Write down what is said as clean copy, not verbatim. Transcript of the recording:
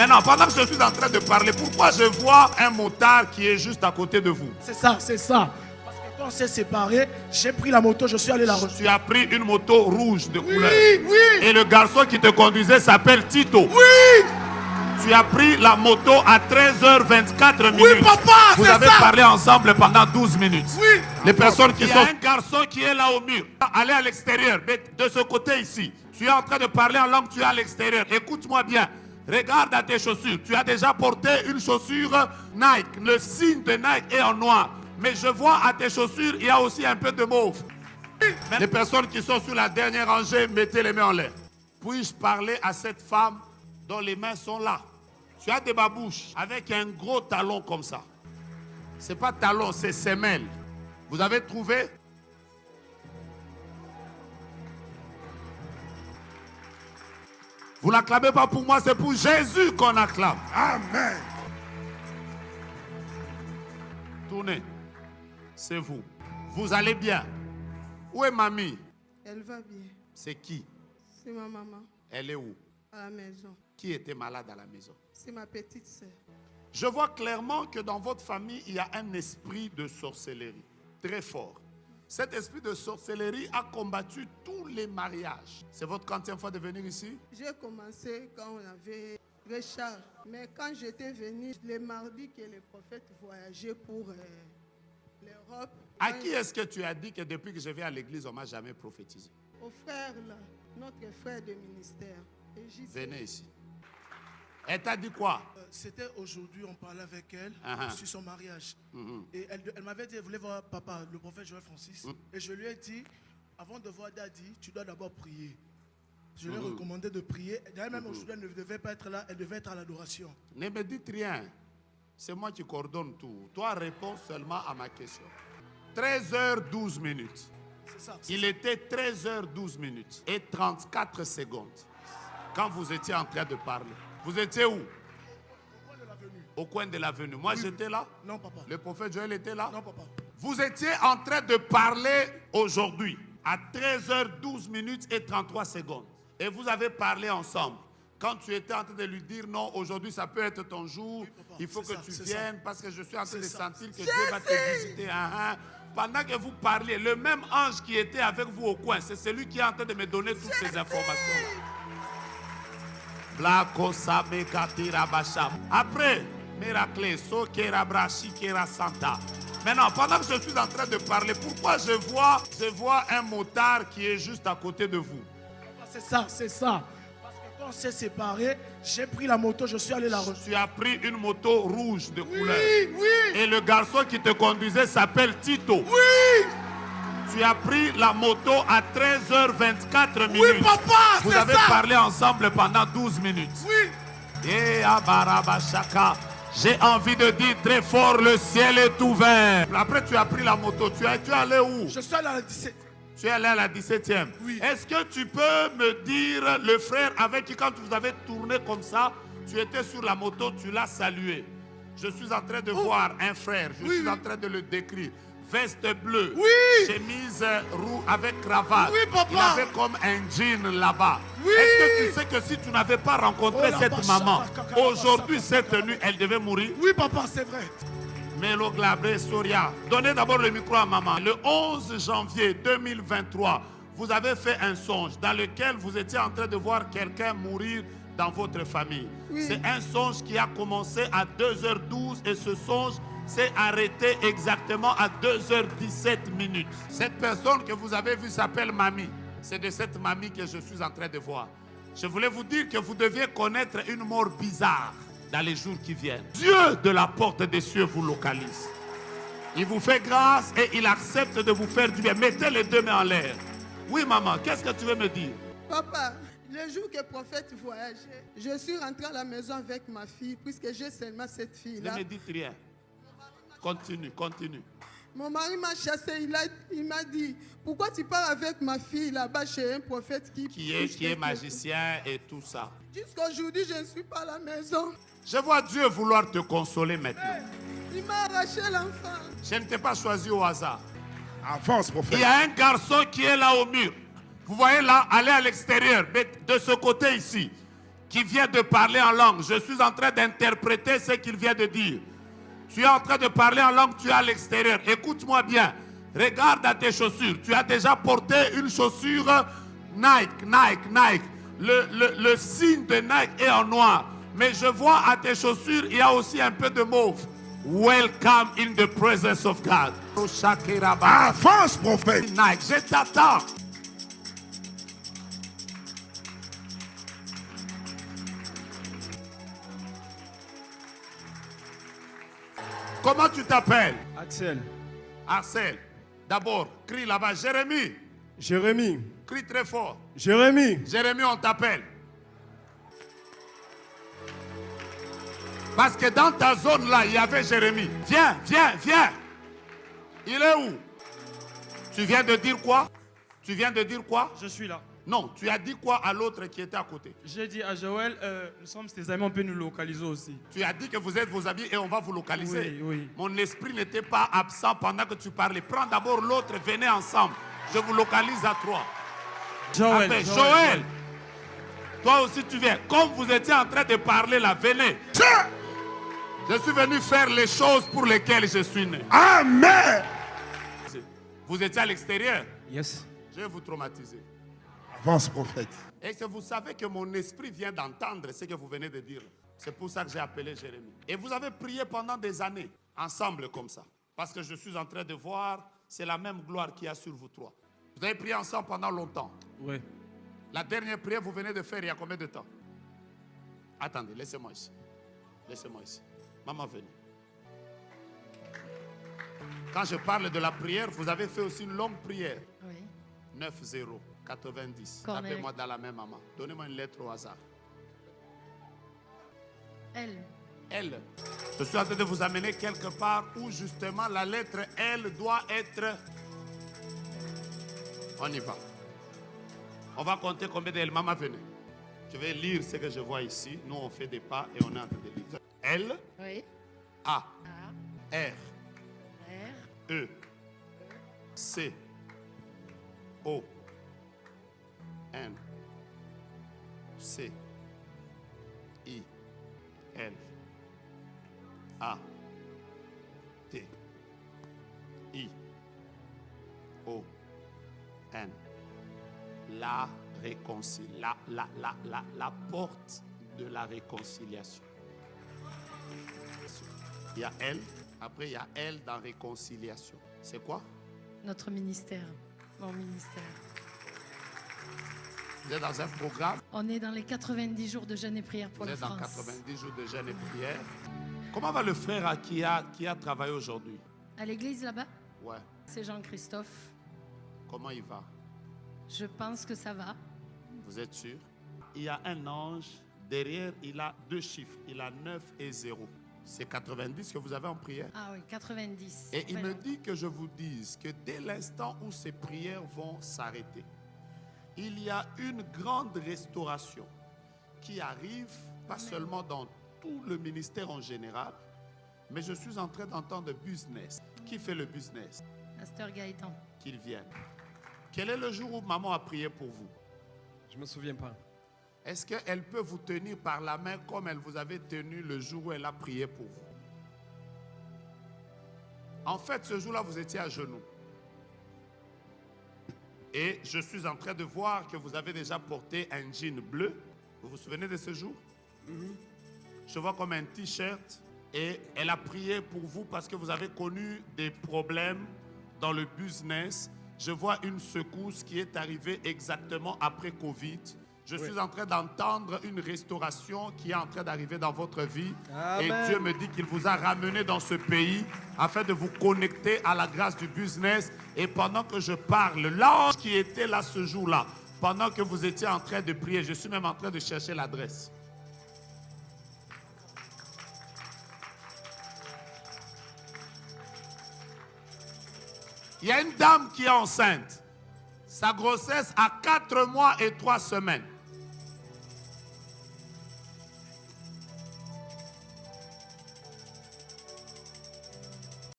Maintenant, pendant que je suis en train de parler, pourquoi je vois un motard qui est juste à côté de vous? C'est ça, c'est ça. Parce que quand on s'est séparés, j'ai pris la moto, je suis allé la rejoindre. Tu as pris une moto rouge de couleur. Oui. Et le garçon qui te conduisait s'appelle Tito. Oui. Tu as pris la moto à 13h24 minutes. Oui, papa, vous c'est avez ça. parlé ensemble pendant 12 minutes. Oui. Les personnes qui sont... Il y a un garçon qui est là au mur. Allez à l'extérieur, de ce côté ici. Tu es en train de parler en langue, tu es à l'extérieur. Écoute-moi bien. Regarde à tes chaussures. Tu as déjà porté une chaussure Nike. Le signe de Nike est en noir. Mais je vois à tes chaussures, il y a aussi un peu de mauve. Les personnes qui sont sur la dernière rangée, mettez les mains en l'air. Puis-je parler à cette femme dont les mains sont là? Tu as des babouches avec un gros talon comme ça. Ce n'est pas talon, c'est semelle. Vous avez trouvé? Vous n'acclamez pas pour moi, c'est pour Jésus qu'on acclame. Amen. Tournez. C'est vous. Vous allez bien. Où est mamie? Elle va bien. C'est qui? C'est ma maman. Elle est où? À la maison. Qui était malade à la maison? C'est ma petite sœur. Je vois clairement que dans votre famille, il y a un esprit de sorcellerie très fort. Cet esprit de sorcellerie a combattu tous les mariages. C'est votre quantième fois de venir ici? J'ai commencé quand on avait Richard. Mais quand j'étais venu, les mardis que les prophètes voyageaient pour l'Europe. À qui est-ce que tu as dit que depuis que je viens à l'église, on ne m'a jamais prophétisé? Au frère, là, notre frère de ministère. Venez ici. Elle t'a dit quoi? C'était aujourd'hui, on parlait avec elle sur son mariage. Et elle m'avait dit, elle voulait voir papa, le prophète Joël Francis. Et je lui ai dit, avant de voir Daddy, tu dois d'abord prier. Je lui ai recommandé de prier. D'ailleurs, même aujourd'hui, elle ne devait pas être là, elle devait être à l'adoration. Ne me dites rien. C'est moi qui coordonne tout. Toi, réponds seulement à ma question. 13h12 minutes. C'est ça. Il était 13h12 minutes et 34 secondes quand vous étiez en train de parler. Vous étiez où? Au coin de l'avenue. Moi, j'étais là? Non, papa. Le prophète Joël était là? Non, papa. Vous étiez en train de parler aujourd'hui à 13h12 minutes et 33 secondes. Et vous avez parlé ensemble. Quand tu étais en train de lui dire non, aujourd'hui ça peut être ton jour, papa, il faut que tu viennes parce que je suis en train de sentir que Dieu va te visiter. Pendant que vous parliez, le même ange qui était avec vous au coin, c'est celui qui est en train de me donner toutes ces informations-là. Après, miracle, Santa. Maintenant, pendant que je suis en train de parler, pourquoi je vois un motard qui est juste à côté de vous? C'est ça, c'est ça. Parce que quand on s'est séparés, j'ai pris la moto, je suis allé la rejoindre. Tu as pris une moto rouge de couleur. Oui. Et le garçon qui te conduisait s'appelle Tito. Oui. Tu as pris la moto à 13h24 minutes. Oui, papa, vous avez parlé ensemble pendant 12 minutes. Oui. Et j'ai envie de dire très fort, le ciel est ouvert. Après, tu as pris la moto. Tu es allé où? Je suis allé à la 17. Tu es allé à la 17e. Oui. Est-ce que tu peux me dire le frère avec qui, quand vous avez tourné comme ça, tu étais sur la moto, tu l'as salué? Je suis en train de voir un frère. Je suis en train de le décrire. Veste bleue, chemise roux avec cravate. Oui, papa. Il avait comme un jean là-bas. Oui. Est-ce que tu sais que si tu n'avais pas rencontré cette maman, aujourd'hui, cette nuit, elle devait mourir? Oui, papa, c'est vrai. Melo Glabré Soria. Donnez d'abord le micro à maman. Le 11 janvier 2023, vous avez fait un songe dans lequel vous étiez en train de voir quelqu'un mourir dans votre famille. Oui. C'est un songe qui a commencé à 2h12 et ce songe s'est arrêté exactement à 2h17 minutes. Cette personne que vous avez vue s'appelle Mamie. C'est de cette mamie que je suis en train de voir. Je voulais vous dire que vous deviez connaître une mort bizarre dans les jours qui viennent. Dieu de la porte des cieux vous localise. Il vous fait grâce et il accepte de vous faire du bien. Mettez les deux mains en l'air. Oui, maman, qu'est-ce que tu veux me dire? Papa, le jour que le prophète voyageait, je suis rentrée à la maison avec ma fille, puisque j'ai seulement cette fille-là. Ne me dites rien. Continue. Mon mari m'a chassé, il m'a dit, pourquoi tu pars avec ma fille là-bas chez un prophète qui est magicien et tout ça. Jusqu'aujourd'hui, je ne suis pas à la maison. Je vois Dieu vouloir te consoler maintenant. Il m'a arraché l'enfant. Je ne t'ai pas choisi au hasard. Avance, prophète. Il y a un garçon qui est là au mur. Vous voyez là, allez à l'extérieur, de ce côté ici, qui vient de parler en langue. Je suis en train d'interpréter ce qu'il vient de dire. Tu es en train de parler en langue, tu es à l'extérieur. Écoute-moi bien. Regarde à tes chaussures. Tu as déjà porté une chaussure Nike. Le signe de Nike est en noir. Mais je vois à tes chaussures, il y a aussi un peu de mauve. Welcome in the presence of God. Avance, prophète. Nike, je t'attends. Comment tu t'appelles? Axel. Axel. D'abord, crie là-bas. Jérémie. Jérémie. Crie très fort. Jérémie. Jérémie, on t'appelle. Parce que dans ta zone là, il y avait Jérémie. Viens. Il est où? Tu viens de dire quoi? Je suis là. Non, tu as dit quoi à l'autre qui était à côté? J'ai dit à Joël, nous sommes tes amis, on peut nous localiser aussi. Tu as dit que vous êtes vos amis et on va vous localiser. Oui. Mon esprit n'était pas absent pendant que tu parlais. Prends d'abord l'autre, venez ensemble. Je vous localise à trois. Joël. Toi aussi tu viens. Comme vous étiez en train de parler là, venez. Je suis venu faire les choses pour lesquelles je suis né. Amen. Vous étiez à l'extérieur. Yes. Je vais vous traumatiser. Avance, prophète. Et que vous savez que mon esprit vient d'entendre ce que vous venez de dire. C'est pour ça que j'ai appelé Jérémie. Et vous avez prié pendant des années, ensemble comme ça. Parce que je suis en train de voir, c'est la même gloire qu'il y a sur vous trois. Vous avez prié ensemble pendant longtemps. Oui. La dernière prière, vous venez de faire il y a combien de temps? Attendez, laissez-moi ici. Maman, venez. Quand je parle de la prière, vous avez fait aussi une longue prière. Oui. 9-0, 90. Cornel. Tapez-moi dans la main, maman. Donnez-moi une lettre au hasard. Elle. Je suis en train de vous amener quelque part où justement la lettre L doit être... On y va. On va compter combien d'L. Maman, venez. Je vais lire ce que je vois ici. Nous, on fait des pas et on est en train de lire. L, Oui. A, A. R, R. E, C, O, N, C, I, L, A, T, I, O, N. La réconciliation. La porte de la réconciliation. Il y a elle, après il y a elle dans réconciliation. C'est quoi? Notre ministère. Mon ministère. Vous êtes dans un programme? On est dans les 90 jours de jeûne et prière pour Vous la êtes dans France. 90 jours de jeûne et prière. Comment va le frère qui a travaillé aujourd'hui? À l'église là-bas, Ouais. c'est Jean-Christophe. Comment il va? Je pense que ça va. Vous êtes sûr? Il y a un ange. Derrière, il a deux chiffres. Il a 9 et 0. C'est 90 que vous avez en prière. Ah oui, 90. Et il me Voilà. dit que je vous dise que dès l'instant où ces prières vont s'arrêter, il y a une grande restauration qui arrive, pas seulement dans tout le ministère en général, mais je suis en train d'entendre business. Qui fait le business? Pasteur Gaëtan. Qu'il vienne. Quel est le jour où maman a prié pour vous? Je me souviens pas. Est-ce qu'elle peut vous tenir par la main comme elle vous avait tenu le jour où elle a prié pour vous? En fait, ce jour-là, vous étiez à genoux. Et je suis en train de voir que vous avez déjà porté un jean bleu. Vous vous souvenez de ce jour? Je vois comme un t-shirt. Et elle a prié pour vous parce que vous avez connu des problèmes dans le business. Je vois une secousse qui est arrivée exactement après Covid. Je suis en train d'entendre une restauration qui est en train d'arriver dans votre vie. Amen. Et Dieu me dit qu'il vous a ramené dans ce pays afin de vous connecter à la grâce du business. Et pendant que je parle, l'ange qui était là ce jour-là, pendant que vous étiez en train de prier, je suis même en train de chercher l'adresse. Il y a une dame qui est enceinte. Sa grossesse a 4 mois et 3 semaines.